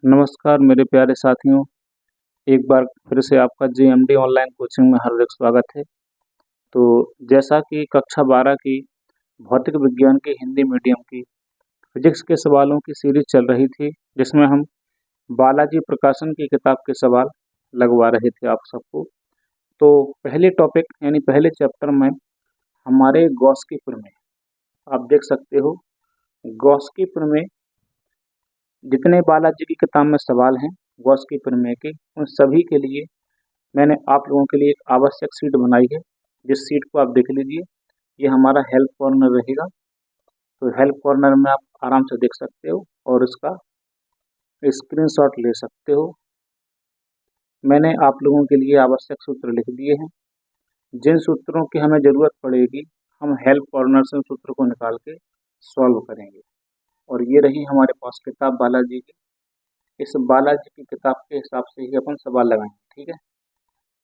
नमस्कार मेरे प्यारे साथियों, एक बार फिर से आपका जीएमडी ऑनलाइन कोचिंग में हार्दिक स्वागत है। तो जैसा कि कक्षा 12 की भौतिक विज्ञान की हिंदी मीडियम की फिजिक्स के सवालों की सीरीज चल रही थी, जिसमें हम बालाजी प्रकाशन की किताब के सवाल लगवा रहे थे आप सबको। तो पहले टॉपिक यानी पहले चैप्टर में हमारे गॉस की प्रमेय, आप देख सकते हो गॉस की प्रमेय, जितने बालाजी की किताब में सवाल हैं गॉस की प्रमेय के, उन सभी के लिए मैंने आप लोगों के लिए एक आवश्यक सीट बनाई है, जिस सीट को आप देख लीजिए। ये हमारा हेल्प कॉर्नर रहेगा, तो हेल्प कॉर्नर में आप आराम से देख सकते हो और इसका स्क्रीनशॉट ले सकते हो। मैंने आप लोगों के लिए आवश्यक सूत्र लिख दिए हैं, जिन सूत्रों की हमें ज़रूरत पड़ेगी हम हेल्प कॉर्नर से उन सूत्र को निकाल के सॉल्व करेंगे। और ये रही हमारे पास किताब बालाजी की। इस बालाजी की किताब के हिसाब से ही अपन सवाल लगाएंगे, ठीक है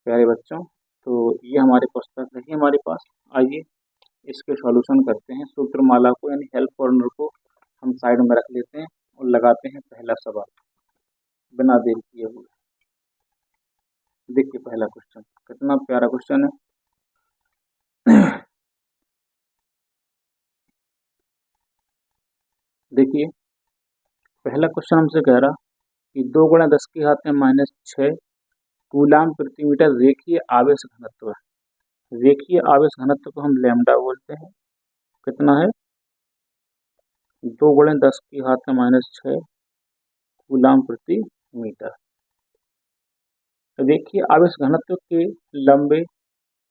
प्यारे बच्चों। तो ये हमारी पुस्तक रही हमारे पास। आइए इसके सॉल्यूशन करते हैं। सूत्रमाला को यानी हेल्प कॉर्नर को हम साइड में रख लेते हैं और लगाते हैं पहला सवाल बिना देर किए हुए। देखिए पहला क्वेश्चन कितना प्यारा क्वेश्चन है। देखिए पहला क्वेश्चन हमसे कह रहा कि 2 गुणा 10 की घात में -6 कूलाम प्रति मीटर रेखीय आवेश घनत्व है। रेखीय आवेश घनत्व को हम लैम्डा बोलते हैं। कितना है? 2 गुणा 10 की घात में -6 कूलाम प्रति मीटर। रेखीय आवेश घनत्व के लंबे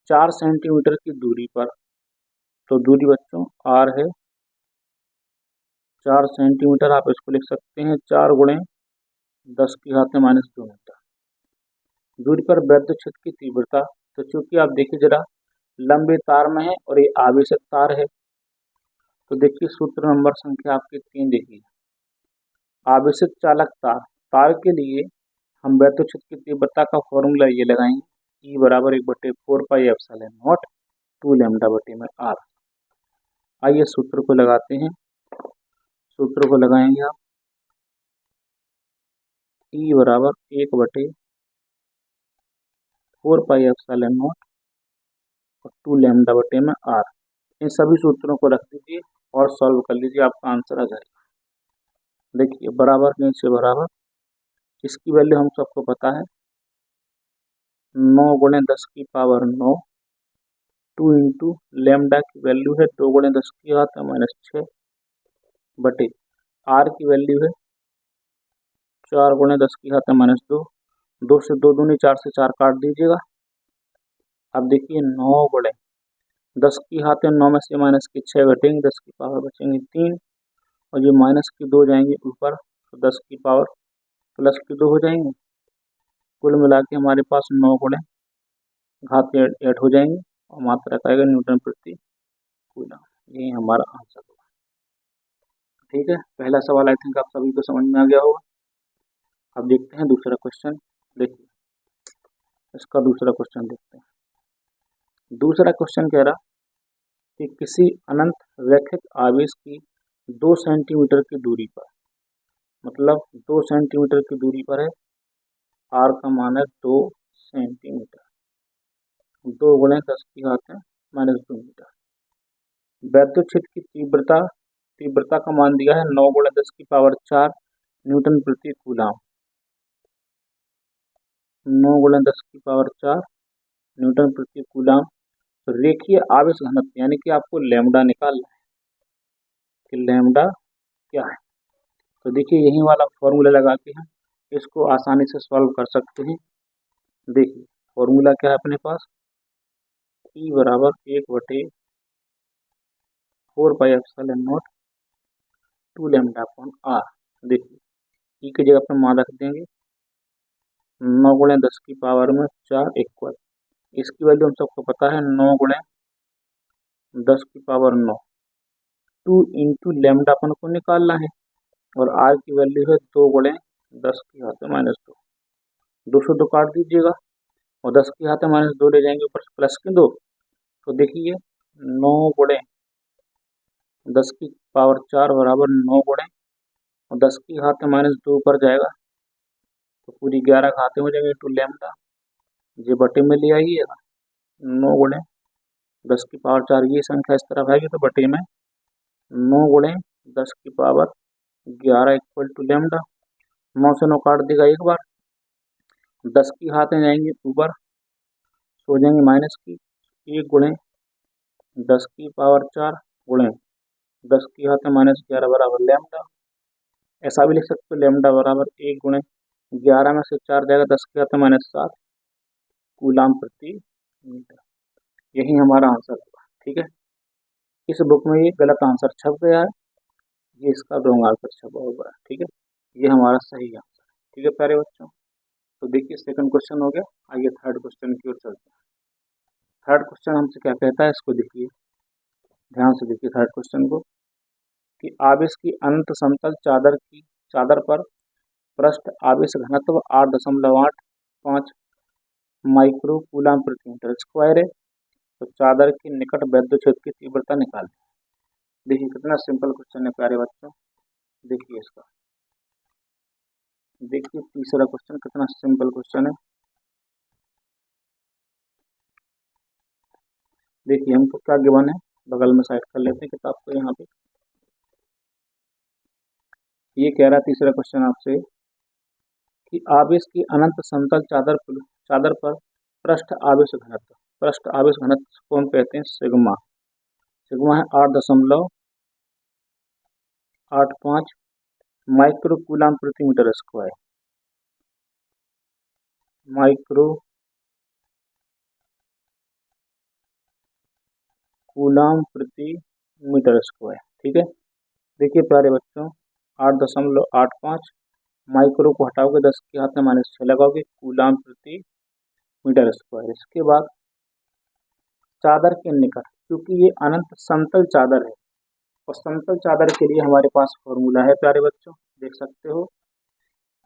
4 सेंटीमीटर की दूरी पर, तो दूरी बच्चों r है 4 सेंटीमीटर, आप इसको लिख सकते हैं 4 गुणे 10 की घात में -2 मीटर दूरी पर वैद्युत क्षेत्र की तीव्रता। तो चूंकि आप देखिए जरा लंबे तार में है और ये आवेशित तार है, तो देखिए सूत्र नंबर संख्या आपकी 3 देखिए। आवेशित चालक तार, तार के लिए हम वैद्युत क्षेत्र की तीव्रता का फॉर्मूला ये लगाएंगे, E बराबर 1/4πε0 2 लैम्डा बटे में r। आइए सूत्र को लगाते हैं। सूत्र को लगाएंगे आप, E बराबर 1/4πε0 और 2 लैम्डा बटे में r। इन सभी सूत्रों को रख दीजिए और सॉल्व कर लीजिए, आपका आंसर आ जाएगा। देखिए बराबर के नीचे बराबर, इसकी वैल्यू हम सबको पता है 9 गुणे 10 की पावर 9, 2 इंटू लैम्डा की वैल्यू है 2 गुणे 10 की घात में -6 बटे r की वैल्यू है 4 गुणे 10 की घात में -2। 2 से 2 दूनी 4 से 4 काट दीजिएगा। अब देखिए 9 गुणे 10 की घात में 9 में से माइनस की 6 घटेंगे, 10 की पावर बचेंगे 3 और ये माइनस की 2 जाएंगे ऊपर, तो 10 की पावर प्लस की 2 हो जाएंगे। कुल मिला के हमारे पास 9 गुणे घात के 8 हो जाएंगे और मात्रक आएगा न्यूटन प्रति कूलम। ये हमारा आंसर होगा। ठीक है, पहला सवाल आई थिंक आप सभी को समझ में आ गया होगा। अब देखते हैं दूसरा क्वेश्चन। देखिए इसका दूसरा क्वेश्चन देखते हैं। दूसरा क्वेश्चन कह रहा कि किसी अनंत रैखिक आवेश की 2 सेंटीमीटर की दूरी पर, मतलब 2 सेंटीमीटर की दूरी पर है, r का मान है 2 सेंटीमीटर, 2 गुणे 10 की घात में -2 मीटर। वैद्युत क्षेत्र की तीव्रता का मान दिया है 9 गुणे 10 की पावर 4 न्यूटन प्रति कूलाम। 9 गुणे 10 की पावर 4 न्यूटन प्रति कूलाम। तो रेखीय आवेश घनत्व यानी कि आपको लैम्डा निकालना है कि लैम्डा क्या है। तो देखिए यही वाला फॉर्मूला लगा के हम इसको आसानी से सॉल्व कर सकते हैं। देखिए फॉर्मूला क्या है अपने पास, E बराबर 1/4πε0 2 लैम्डा अपॉन r। देखिए E की जगह पर मान रख देंगे 9 गुणे 10 की पावर में 4 इक्वल, इसकी वैल्यू हम सबको पता है 9 गुणे 10 की पावर 9, 2 इंटू लैम्डा अपन को निकालना है और r की वैल्यू है 2 गुणे 10 की घात में -2। 2 से 2 काट दीजिएगा और 10 की घात में -2 ले जाएंगे ऊपर प्लस के 2। तो देखिए 9 गुणे 10 की पावर 4 बराबर 9 गुणे और 10 की घात में -2 ऊपर जाएगा तो पूरी 11 घातें हो जाएंगी टू लैम्डा, ये बटे में ले आइएगा, 9 गुणे 10⁴ ये संख्या इस तरफ आएगी तो बटे में 9 गुणे 10⁻11 इक्वल टू लैम्डा। 9 से 9 काट देगा एक बार, 10 की घातें जाएंगी ऊपर तो हो जाएंगी माइनस की, 1 गुणे 10⁻4 गुणे 10⁻11 बराबर लैम्डा। ऐसा भी लिख सकते हो लैम्डा बराबर 1 गुणे 11 में से 4 जाएगा 10⁻7 कूलाम प्रति मीटर। यही हमारा आंसर होगा। ठीक है, इस बुक में ये गलत आंसर छप गया है, ये इसका रॉन्ग आंसर छपा हुआ है। ठीक है, ये हमारा सही आंसर है। ठीक है प्यारे बच्चों, तो देखिए सेकंड क्वेश्चन हो गया, आइए थर्ड क्वेश्चन की ओर चलते हैं। थर्ड क्वेश्चन हमसे क्या कहता है, इसको देखिए, ध्यान से देखिए थर्ड क्वेश्चन को, कि आवेश की अनंत समतल चादर पर पृष्ठ आवेश घनत्व 8.85 माइक्रो कूलाम प्रति मीटर स्क्वायर है, तो चादर के निकट वैद्युत क्षेत्र की तीव्रता निकालें। देखिए कितना सिंपल क्वेश्चन है प्यारे बच्चों, देखिए इसका, देखिए तीसरा क्वेश्चन कितना सिंपल क्वेश्चन है। देखिए हमको क्या गिवन है, बगल में साइड कर लेते हैं किताब को। यहाँ पे ये कह रहा है तीसरा क्वेश्चन आपसे कि आवेश की अनंत समतल चादर पर पृष्ठ आवेश घनत्व को हम कहते हैं सिग्मा। सिग्मा है 8.85 माइक्रो कूलाम प्रति मीटर स्क्वायर, माइक्रो कूलाम प्रति मीटर स्क्वायर। ठीक है, देखिए प्यारे बच्चों 8.85 माइक्रो को हटाओगे 10⁻6 लगाओगे कूलाम प्रति मीटर स्क्वायर। इसके बाद चादर के निकट, क्योंकि ये अनंत समतल चादर है और समतल चादर के लिए हमारे पास फॉर्मूला है प्यारे बच्चों, देख सकते हो,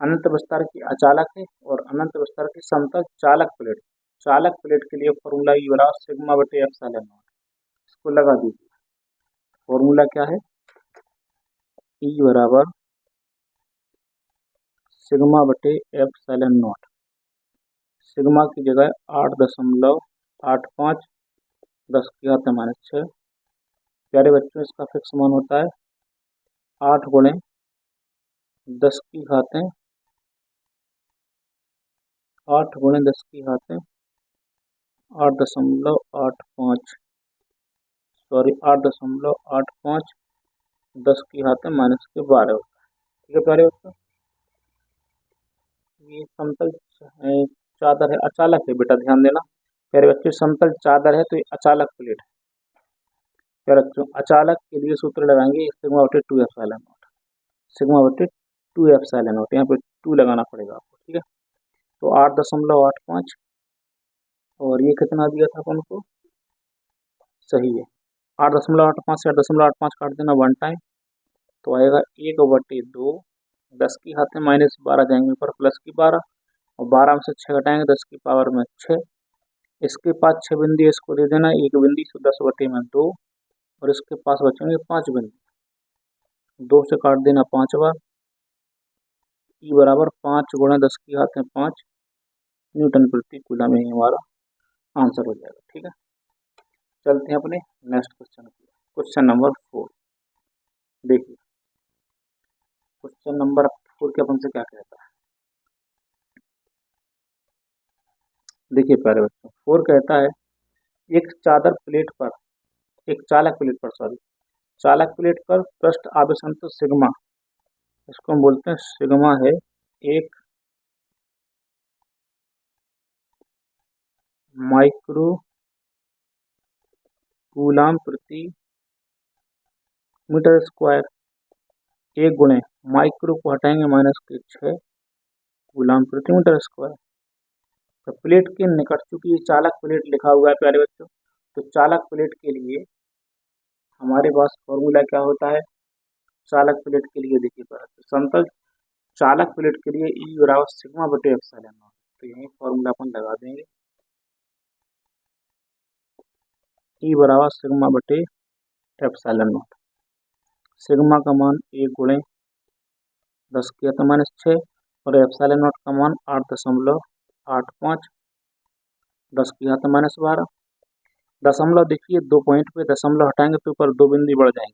अनंत विस्तार की अचालक है और अनंत विस्तार की समतल चालक प्लेट। चालक प्लेट के लिए फॉर्मूला ई बराबर सिग्मा बटे एप्सिलॉन नॉट, इसको लगा दीजिए। फॉर्मूला क्या है, ई बराबर सिग्मा बटे एप्सिलॉन नॉट। सिग्मा की जगह 8.85 10⁻6। प्यारे बच्चों इसका फिक्स मान होता है 8 गुणे 10 की घातें 8.85 8.85 10⁻12 होता है। ठीक है प्यारे बच्चों, ये समतल चादर है, अचालक है बेटा, ध्यान देना प्यारे बच्चों, समतल चादर है तो ये अचालक प्लेट है। प्यारे बच्चों अचालक के लिए सूत्र लगाएंगे सिग्मा बटे 2 एप्सिलॉन नॉट, सिग्मा बटे 2 एप्सिलॉन नॉट, यहाँ पे 2 लगाना पड़ेगा आपको। ठीक है, तो 8.85 और ये कितना दिया था अपन को, सही है 8.85 से 8.85 काट देना 1 टाइम, तो आएगा 1/2, 10 की घातें -12 जाएंगे ऊपर प्लस की 12 और 12 में से 6 घटाएंगे 10 की पावर में 6। इसके पास 6 बिंदी, इसको दे देना 1 बिंदी, तो 10/2 और इसके पास बचेंगे 5 बिंदी, 2 से काट देना 5 बार। ई बराबर 5 गुणे 10 की घातें 5 न्यूटन प्रति कूलम, में हमारा आंसर हो जाएगा। ठीक है, चलते हैं अपने नेक्स्ट क्वेश्चन की, क्वेश्चन नंबर 4। देखिए क्वेश्चन नंबर 4 के अपन से क्या कहता है, देखिए प्यारे बच्चों 4 कहता है एक चालक प्लेट पर चालक प्लेट पर पृष्ठ आवेश अंतर सिग्मा, इसको हम बोलते हैं सिग्मा है 1 माइक्रो कूलाम प्रति मीटर स्क्वायर। 1 गुणे माइक्रो को हटाएंगे -6 कूलाम प्रति मीटर स्क्वायर। तो प्लेट के निकट, चूंकि ये चालक प्लेट लिखा हुआ है प्यारे बच्चों, तो चालक प्लेट के लिए हमारे पास फॉर्मूला क्या होता है, चालक प्लेट के लिए देखिए समतल चालक प्लेट के लिए ई बराबर सिग्मा बटे एप्सिलॉन नॉट, तो यही फॉर्मूला अपन लगा देंगे, ई बराबर सिग्मा बटे एप्सिलॉन नॉट। सिग्मा का मान 1 गुणे 10⁻6 और एप्सिलॉन नॉट का मान 8.85, 10 की घात माइनस 12। दशमलव देखिए 2 पॉइंट पे दशमलव हटाएंगे तो ऊपर 2 बिंदु बढ़ जाएंगे,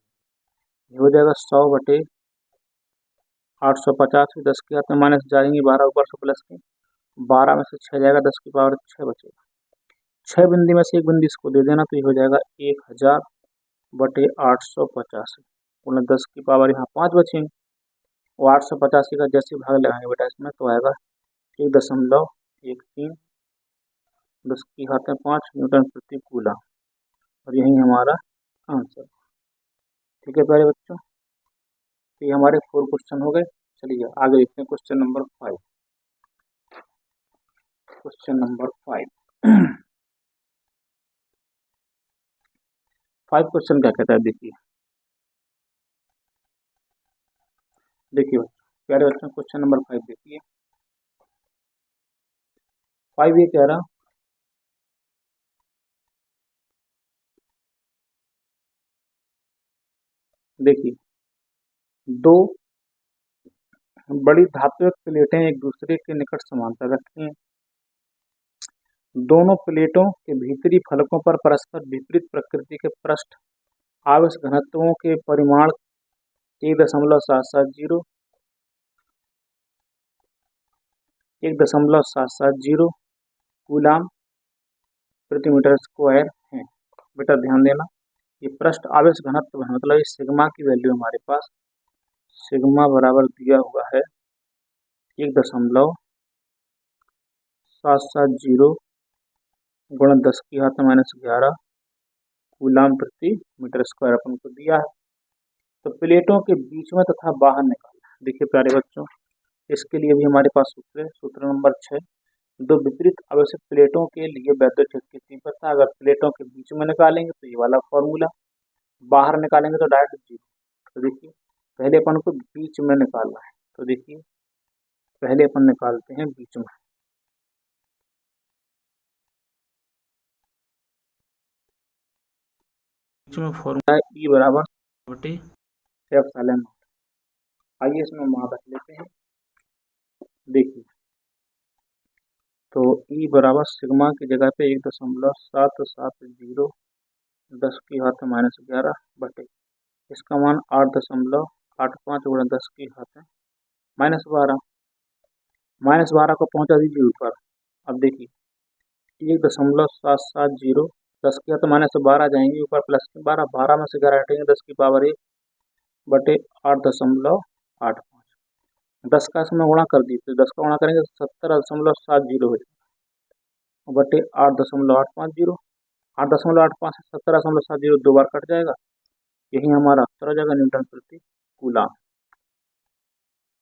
ये हो जाएगा 100/850, 10 की घात माइनस जाएंगे 12 ऊपर से प्लस के, 12 में से 6 जाएगा, 10 की पावर 6 बचेगा। 6 बिंदु में से एक बिंदु इसको दे देना तो ये हो जाएगा 1000/885 गुणा 10 की पावर यहाँ 5 बचेंगे, और 885 का जैसे भाग लगाएंगे बेटा इसमें तो आएगा 1.13, 10 की घात 5 न्यूटन प्रति कूलम, और यही हमारा आंसर। ठीक है प्यारे बच्चों, तो ये हमारे 4 क्वेश्चन हो गए। चलिए आगे देखते हैं question number 5। Question number 5 question क्या कहता है, देखिए प्यारे बच्चों क्वेश्चन नंबर 5 देखिए। 5 ये कह रहा, देखिए दो बड़ी धात्विक प्लेटें एक दूसरे के निकट समांतर रखी हैं। दोनों प्लेटों के भीतरी फलकों पर परस्पर विपरीत प्रकृति के पृष्ठ आवेश घनत्वों के परिमाण 1.770 कूलाम प्रति मीटर स्क्वायर है। बेटा ध्यान देना, ये पृष्ठ आवेश घनत्व है, मतलब इस सिग्मा की वैल्यू हमारे पास सिग्मा बराबर दिया हुआ है 1.770 गुणा 10 की घात माइनस 11 कूलाम प्रति मीटर स्क्वायर अपन को दिया है। तो प्लेटों के बीच में तथा बाहर निकालना है। देखिए प्यारे बच्चों, इसके लिए भी हमारे पास सूत्र है, सूत्र नंबर 6। दो विपरीत आवेशित प्लेटों के लिए वैद्युत क्षेत्र की तीव्रता अगर प्लेटों के बीच में निकालेंगे तो ये वाला फॉर्मूला, बाहर निकालेंगे तो डायरेक्ट 0। तो देखिए पहले अपन को बीच में निकालना है, तो देखिए पहले अपन निकालते हैं बीच में। फॉर्मूला E बराबर एप्सिलॉन नॉट। आइए इसमें मान रख लेते हैं। देखिए तो E बराबर सिग्मा की जगह पे 1.770 10 की घात माइनस 11 बटे इसका मान 8.85 गुणा 10 की घात माइनस 12, माइनस 12 को पहुंचा दीजिए ऊपर। अब देखिए 1.770 10 की घात माइनस 12 जाएंगे ऊपर प्लस के 12, 12 में से 11 हटेंगे 10 की पावर 1 बटे 8.85, 10 का इसमें गुणा कर दीजिए, 10 का गुणा करेंगे तो 70.70 हो जाएगा बटे 8.850, 8.85 से 70.70 दो बार कट जाएगा, यही हमारा उत्तर हो जाएगा न्यूटन प्रति कूलम।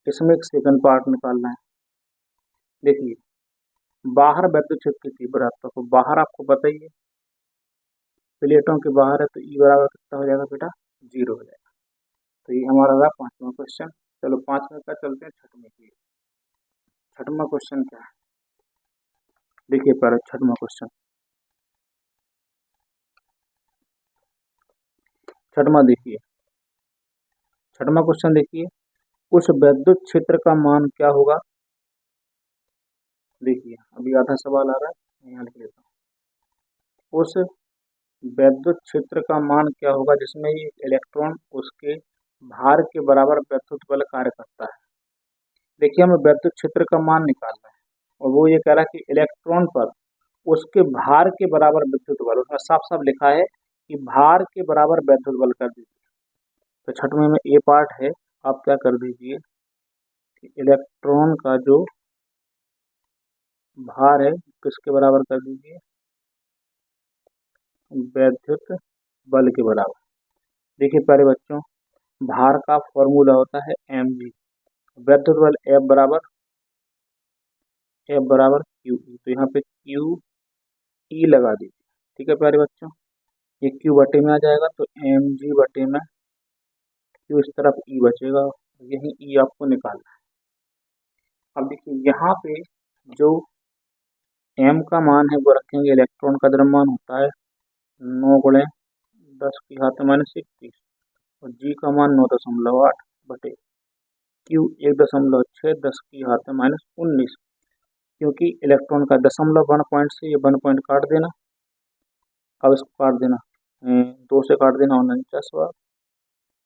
इसमें एक सेकंड पार्ट निकालना है। देखिए बाहर वैद्युत क्षेत्र की तीव्रता को बाहर आपको बताइए, प्लेटों के बाहर है तो ई बराबर कितना हो जाएगा बेटा 0 हो जाएगा। तो ये हमारा रहा 5वां क्वेश्चन। चलो 5वें का चलते हैं 6वें की। 6वां क्वेश्चन क्या है, देखिए पहले 6वां क्वेश्चन। 6वां देखिए, 6वां क्वेश्चन देखिए, उस वैद्युत क्षेत्र का मान क्या होगा। देखिए अभी आधा सवाल आ रहा है, यहाँ लिख लेता हूँ। उस वैद्युत क्षेत्र का मान क्या होगा जिसमें ये इलेक्ट्रॉन उसके भार के बराबर वैद्युत बल कार्य करता है। देखिए हमें वैद्युत क्षेत्र का मान निकालना है और वो ये कह रहा है कि इलेक्ट्रॉन पर उसके भार के बराबर विद्युत बल, उसमें साफ साफ लिखा है कि भार के बराबर वैद्युत बल कर दीजिए। तो 6वें में ए पार्ट है, आप क्या कर दीजिए कि इलेक्ट्रॉन का जो भार है किसके बराबर कर दीजिए, वैद्युत बल के बराबर। देखिए प्यारे बच्चों, भार का फॉर्मूला होता है mg, वैद्युत बल F बराबर क्यू ई, तो यहाँ पे क्यू ई लगा दीजिए। ठीक है प्यारे बच्चों, ये क्यू बटे में आ जाएगा तो mg बटे में क्यू इस तरफ ई बचेगा, यही ई आपको निकालना है। अब देखिए यहाँ पे जो m का मान है वो रखेंगे, इलेक्ट्रॉन का द्रव्यमान होता है 9 गुणे 10 की घात माइनस 21 और g का मान 9.8 बटे Q 1.6 10⁻⁻19, क्योंकि इलेक्ट्रॉन का दशमलव 1 पॉइंट से ये 1 पॉइंट काट देना। अब इसको काट देना 2 से काट देना 49 बार,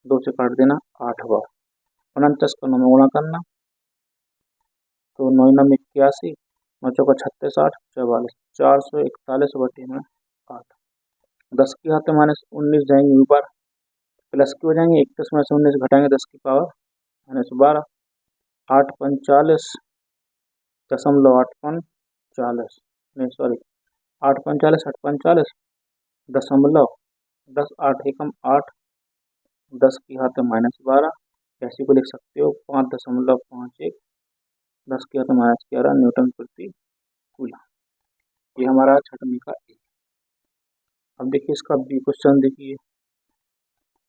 2 से काट देना 8 बार, 49 का 9 में गुणा करना, तो 9 9 81, 9 चौका 36 8 44, 441/8। 10⁻⁻19 जाएंगे ऊपर, प्लस के हो जाएंगे, 31 में से 19 घटाएंगे 10⁻⁻12, 8 45 दशमलव 8 45, नहीं सॉरी 8 45 8 45 दशमलव 10 8 एकम 8 10⁻⁻12, ऐसे को लिख सकते हो 5.51 10⁻⁻11 न्यूटन प्रति कूलम। ये हमारा छठवीं का ए। अब देखिए इसका बी क्वेश्चन, देखिए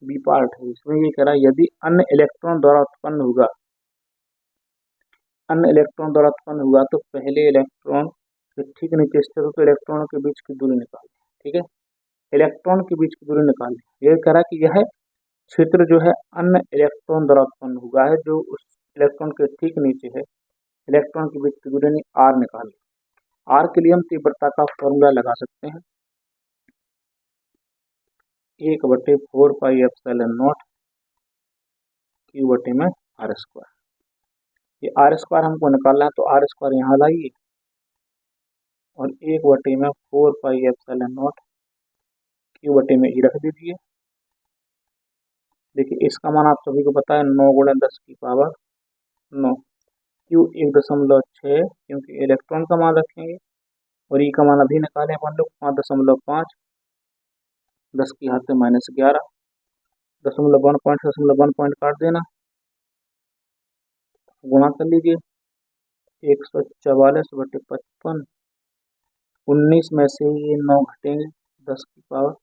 बी पार्ट है, इसमें ये कह रहा है यदि अन्य इलेक्ट्रॉन द्वारा उत्पन्न हुआ तो पहले इलेक्ट्रॉन के ठीक नीचे स्थित हो तो इलेक्ट्रॉनों के बीच की दूरी निकालें। ठीक है, इलेक्ट्रॉन के बीच की दूरी निकालें। ये कह रहा है कि यह क्षेत्र जो है अन्य इलेक्ट्रॉन द्वारा उत्पन्न हुआ है, जो उस इलेक्ट्रॉन के ठीक नीचे है, इलेक्ट्रॉन के बीच की दूरी यानी आर निकालें। आर के लिए हम तीव्रता का फॉर्मूला लगा सकते हैं, 1/4πε0 Q/r²। ये r² हमको निकालना है, तो r² यहाँ लाइए और 1/4πε0 Q/e रख दीजिए। देखिए इसका मान आप सभी को पता है 9 × 10⁻9। Q 1.6, क्योंकि इलेक्ट्रॉन का मान रखेंगे, और ई का मान अभी निकालें अपन लोग 5.5 10⁻⁻11 दशमलव 1 पॉइंट 1 पॉइंट काट देना, गुणा कर लीजिए 144/55, 19 में से ये 9 घटेंगे 10 की पावर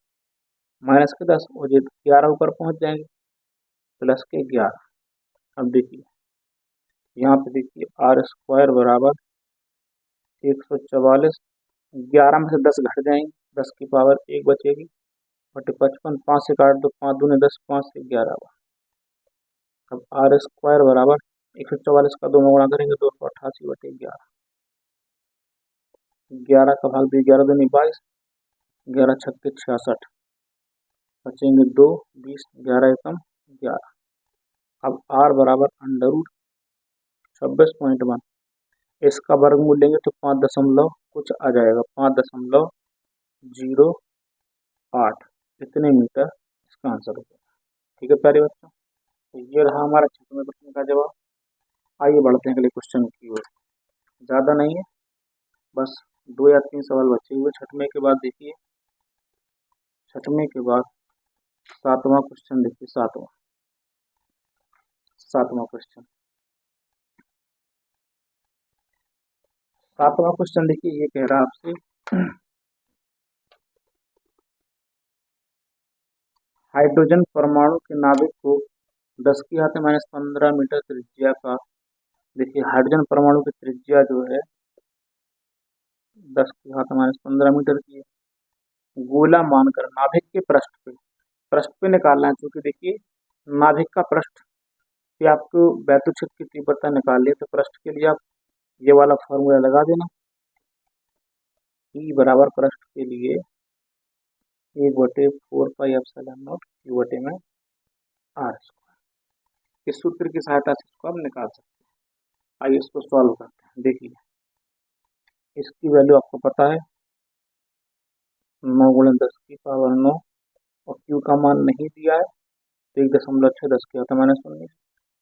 माइनस के 10, और ये 11 ऊपर पहुंच जाएंगे प्लस के 11। अब देखिए यहाँ पे देखिए r² बराबर 144, 11 में से 10 घट जाएंगे, 10 की पावर 1 बचेगी बटे 55, 5 से काट दो, 5 दूनी 10, 5 से 11 बार। अब r² बराबर 144 का 2 में गुणा करेंगे 288/11, 11 का भाग दिए 11 दूनी 22, 11 छक्के 66, बचेंगे 2 20, 11 एकम 11। अब r बराबर √26.1, इसका वर्गमूल लेंगे तो 5 दशमलव कुछ आ जाएगा, 5.08 इतने मीटर इसका आंसर होगा। ठीक है प्यारे बच्चों, तो ये रहा हमारा छठवें प्रश्न का जवाब। आइए बढ़ते हैं अगले क्वेश्चन की ओर। ज़्यादा नहीं है, बस 2 या 3 सवाल बचे हुए छठवें के बाद। देखिए छठवें के बाद 7वां क्वेश्चन, देखिए 7वां क्वेश्चन। 7वां क्वेश्चन देखिए ये कह रहा है आपसे हाइड्रोजन परमाणु के नाभिक को 10⁻⁻15 मीटर त्रिज्या का, देखिए हाइड्रोजन परमाणु की त्रिज्या जो है 10⁻⁻15 मीटर की है, गोला मानकर नाभिक के पृष्ठ पे निकालना है। क्योंकि देखिए नाभिक का पृष्ठ पे आपको वैद्युत क्षेत्र की तीव्रता निकाल ली, तो पृष्ठ के लिए आप ये वाला फॉर्मूला लगा देना, E बराबर पृष्ठ के लिए 1/4πε0 Q/r²। इस सूत्र की सहायता से इसको हम निकाल सकते हैं। आइए इसको सॉल्व करते हैं। देखिए इसकी वैल्यू आपको पता है 9 × 10⁻9, और Q का मान नहीं दिया है तो 1.6 10⁻⁻19,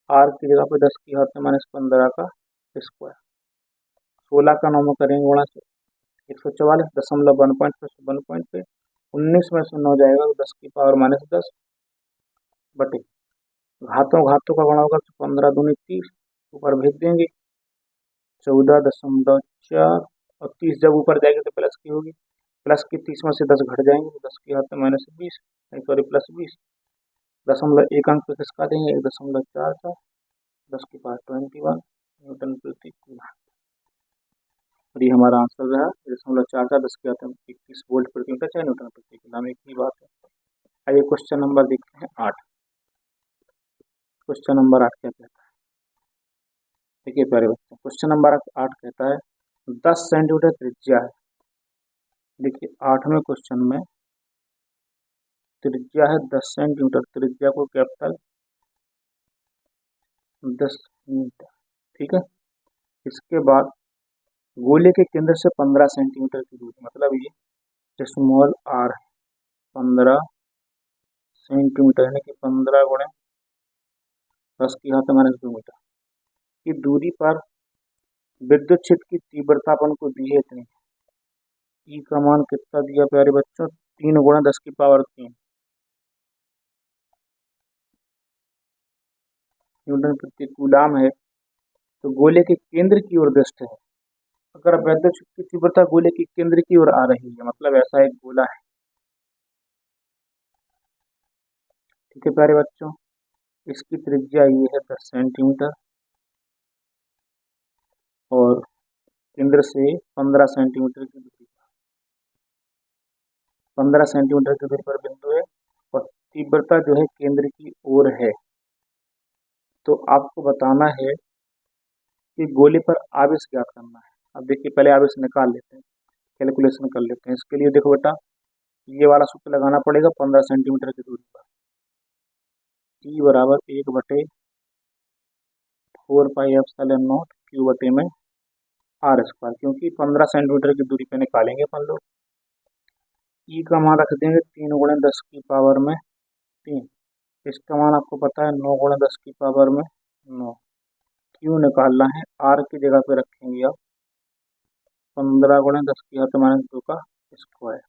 R की जगह पे 10⁻⁻15 का स्क्वायर, 16 का 9 में करेंगे गुणा से 144 दशमलव 1 पॉइंट पे 19 में से 9 जाएगा तो 10 की पावर -10 बटे घातों का गुणा होगा तो 15 दूनी 30, ऊपर भेज देंगे 14.4, और 30 जब ऊपर जाएगी तो प्लस की होगी, प्लस की 30 में से 10 घट जाएंगे तो 10 की -20, सॉरी प्लस 20, दशमलव एक अंक पे किसका देंगे 1.44, 10 की पावर 21 न्यूटन प्रति कूलम। और ये हमारा आंसर रहा 1.44 10⁻21 वोल्ट प्रति मीटर चाहे न्यूटन प्रति कूलम, एक ही बात है। आइए क्वेश्चन नंबर देखते हैं 8। क्वेश्चन नंबर 8 क्या कहता है, देखिए प्यारे बच्चों, क्वेश्चन नंबर 8 कहता है 10 सेंटीमीटर त्रिज्या है। देखिए 8वें क्वेश्चन में त्रिज्या है 10 सेंटीमीटर, त्रिज्या को कैपिटल 10 मीटर, ठीक है। इसके बाद गोले के केंद्र से 15 सेंटीमीटर की दूरी, मतलब ये स्मॉल आर है 15 सेंटीमीटर, यानी कि 15 गुणे 10 की घात माइनस 2 मीटर की दूरी पर विद्युत क्षेत्र की तीव्रता अपन को दी है इतनी। ई का मान कितना दिया प्यारे बच्चों, 3 गुणा 10 की पावर 3 न्यूटन प्रति कूलाम है। तो गोले के केंद्र की ओर दृष्ट है। अगर विद्युत क्षेत्र की तीव्रता गोले के केंद्र की ओर आ रही है, मतलब ऐसा एक गोला है, ठीक है प्यारे बच्चों। इसकी त्रिज्या ये है 10 सेंटीमीटर और केंद्र से 15 सेंटीमीटर की दूरी, 15 सेंटीमीटर की दूरी पर बिंदु है और तीव्रता जो है केंद्र की ओर है। तो आपको बताना है कि गोले पर आवेश ज्ञात करना है। अब देखिए पहले आवेश निकाल लेते हैं, कैलकुलेशन कर लेते हैं। इसके लिए देखो बेटा, ये वाला सूत्र लगाना पड़ेगा 15 सेंटीमीटर की दूरी पर। ई बराबर 1/4 पाई एप्सिलॉन नॉट क्यू बटे में आर स्क्वायर, क्योंकि 15 सेंटीमीटर की दूरी पे निकालेंगे अपन लोग। ई का मान रख देंगे 3 गुणे 10 की पावर में 3। इसका मान आपको पता है 9 गुणे 10 की पावर में 9। क्यू निकालना है, आर की जगह पे रखेंगे आप 15 गुणे 10 की घात माइनस 2 का स्क्वायर।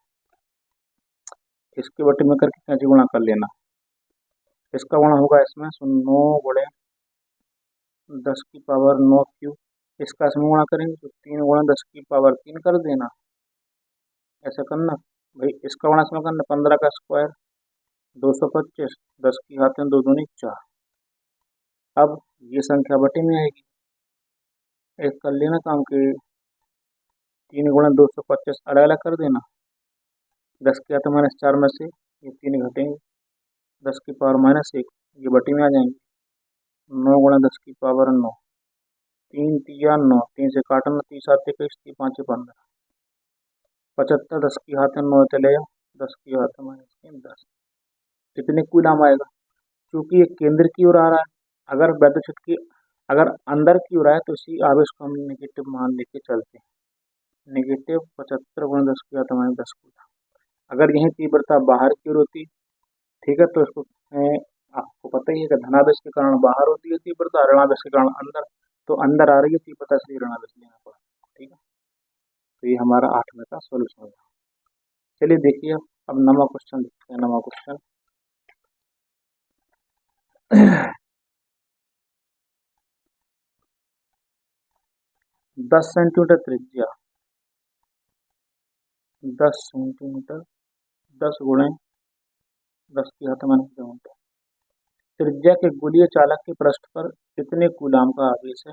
इसके बटे में करके कैसे गुणा कर लेना, इसका गुणा होगा इसमें 9 गुणे 10 की पावर 9 क्यू। इसका इसमें गुणा करेंगे तो 3 गुणे 10 की पावर 3 कर देना, ऐसा करना भाई। इसका गुणा इसमें करना 15 का स्क्वायर 225, 10 की घात में 2 दूनी 4। अब ये संख्या बटे में आएगी, एक कर लेना काम के 3 गुणे 225 अलग अलग कर देना। 10 की घात माइनस 4 में से ये 3 घटेंगे, 10 की पावर-1 ये बटे में आ जाएंगे। 9 गुणे 10 की पावर 9, 3 तिया 9, 3 से काटना 30 7 21, 3 5 15, 75, 10 की घात में 9 चले जाओ, 10 की घात-3 10, कितने कूलम आएगा। क्योंकि ये केंद्र की ओर आ रहा है, अगर विद्युत क्षेत्र की अगर अंदर की ओर आए तो इसी आवेश को हम नेगेटिव मान लेके चलते हैं, नेगेटिव 75 गुणे 10 की घात-10 कूलम। अगर यही तीव्रता बाहर की ओर होती, ठीक है, तो इसको आपको पता ही है कि धनावेश के कारण बाहर होती है तीव्रता, ऋणावेश के कारण अंदर। तो अंदर आ रही है तीव्रता, इसलिए ऋणावेश लेना पड़ा, ठीक है। तो ये हमारा 8वें का सोल्यूशन होगा। चलिए देखिए अब 9वां क्वेश्चन देखते हैं। 9वां क्वेश्चन 10 सेंटीमीटर त्रिज्या, 10 सेंटीमीटर 10 गुणे 10 की घात-2 त्रिज्या के गोलीय चालक के पृष्ठ पर कितने कूलाम का आवेश है।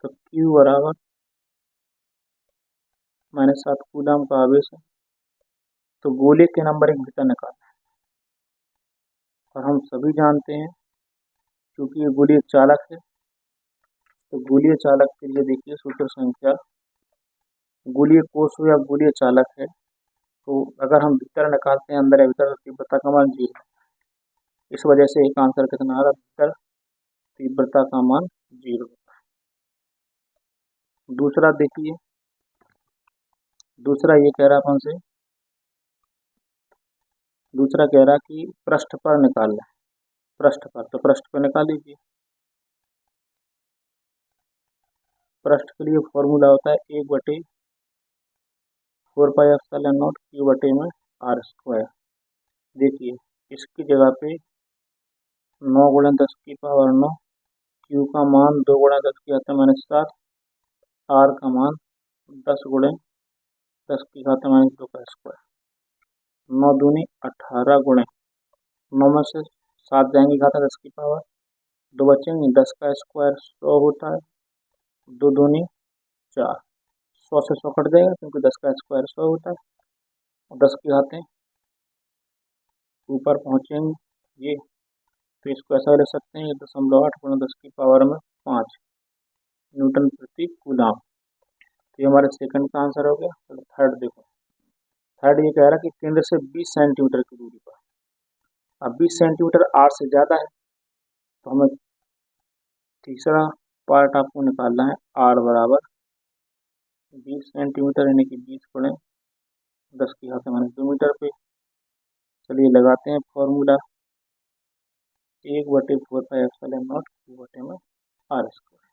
तो Q बराबर -7 कूलाम का आवेश है। तो गोले के नंबर एक भीतर निकालना है, और हम सभी जानते हैं क्योंकि ये गोलीय चालक है, तो गोलीय चालक के लिए देखिए सूत्र संख्या, गोलीय कोष हो या गोलीय चालक है, तो अगर हम भीतर निकालते हैं अंदर या भीतर, तो तीव्रता का मान 0। इस वजह से एक आंसर कितना आ रहा है, भीतर तीव्रता का मान 0। दूसरा देखिए, दूसरा ये कह रहा है अपन से, दूसरा कह रहा कि पृष्ठ पर निकालना है, पृष्ठ पर, तो पृष्ठ पर निकाल लीजिए। पृष्ठ के लिए फॉर्मूला होता है 1/4 पाई एप्सिलॉन नॉट क्यू बटे में आर स्क्वायर। देखिए इसकी जगह पे 9 गुणे 10 की पावर 9, क्यू का मान 2 गुणे 10 की घात-7, आर का मान 10 गुणे 10 की घात-2 का स्क्वायर। 9 दूनी 18 गुणे 9 में से 7 जाएंगी घात-10 की पावर, 2 बचेंगे, 10 का स्क्वायर 100 होता है, 2 दूनी 4, 100 से 100 कट जाएगा क्योंकि 10 का स्क्वायर 100 होता है, और 10 की घातें ऊपर पहुँचेंगे ये, तो इसको ऐसा लिख सकते हैं 1.8 गुणे 10 की पावर में 5। न्यूटन प्रति कूलम। तो ये हमारे सेकंड का आंसर हो गया। तो थर्ड देखो, थर्ड ये कह रहा है कि केंद्र से 20 सेंटीमीटर की दूरी पर। अब 20 सेंटीमीटर आर से ज़्यादा है, तो हमें तीसरा पार्ट आपको निकालना है। आर बराबर 20 सेंटीमीटर यानी कि 20 गुणे 10 की घात माइनस 2 मीटर पे। चलिए लगाते हैं फॉर्मूला, 1/4πε0 Q/m आर स्क्वायर,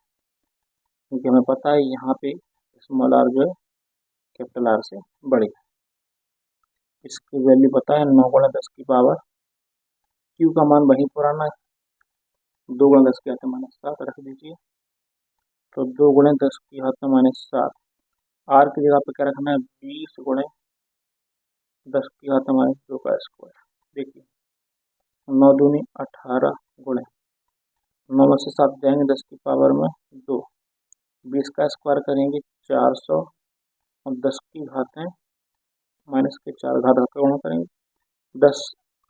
क्योंकि हमें पता है यहाँ पे स्मॉल आर जो है कैपिटल आर से बड़ी है। इसकी वैल्यू पता है 9 गुणा 10 की पावर, क्यू का मान वही पुराना है, 2 गुणा 10 की घात माइनस 7 रख दीजिए। तो 2 गुणे 10 की घात माइनस 7, आर की जगह पे क्या रखना है 20 गुणे 10 की घात माइनस 2 का स्क्वायर। देखिए 9 दूनी 18 गुणे 9 में से 7 जाएंगे 10 की पावर में 2, 20 का स्क्वायर करेंगे 400 और 10 की घातें माइनस के 4 घात का गुणा करेंगे 10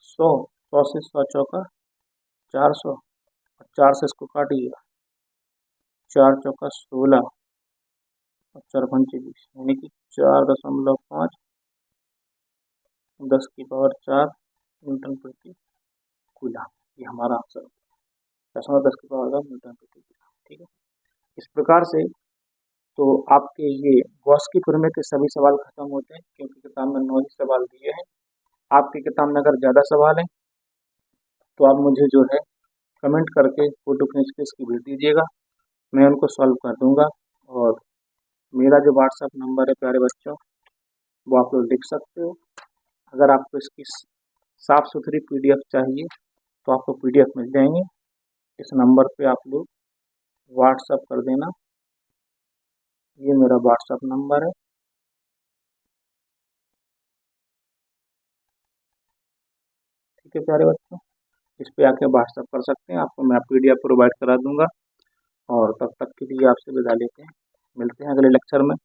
100 100 से 100 चौका 400 और 4 से इसको काटिएगा 4 चौका 16 और 4 पंचे 20 यानी कि 4.5 10 की पावर 4 न्यूटन प्रति कूलम। ये हमारा आंसर है, 10 की पावर 10 न्यूटन प्रति कूलम। ठीक है, इस प्रकार से तो आपके ये गॉस की प्रमेय के सभी सवाल खत्म होते हैं, क्योंकि किताब में 9 ही सवाल दिए हैं। आपकी किताब में अगर ज़्यादा सवाल हैं तो आप मुझे जो है कमेंट करके फोटो खींच के इसकी भेज दीजिएगा, मैं उनको सॉल्व कर दूंगा। और मेरा जो व्हाट्सएप नंबर है प्यारे बच्चों, वो आप लोग लिख सकते हो। अगर आपको इसकी साफ़ सुथरी PDF चाहिए तो आपको PDF मिल जाएंगे। इस नंबर पे आप लोग व्हाट्सएप कर देना, ये मेरा व्हाट्सएप नंबर है। ठीक है प्यारे बच्चों, इस पे आके व्हाट्सएप कर सकते हैं, आपको मैं PDF प्रोवाइड करा दूंगा। और तब तक के लिए आपसे विदा लेते हैं, मिलते हैं अगले लेक्चर में।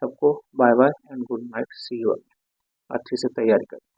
सबको bye bye and good night, see you. अच्छे से तैयारी करें।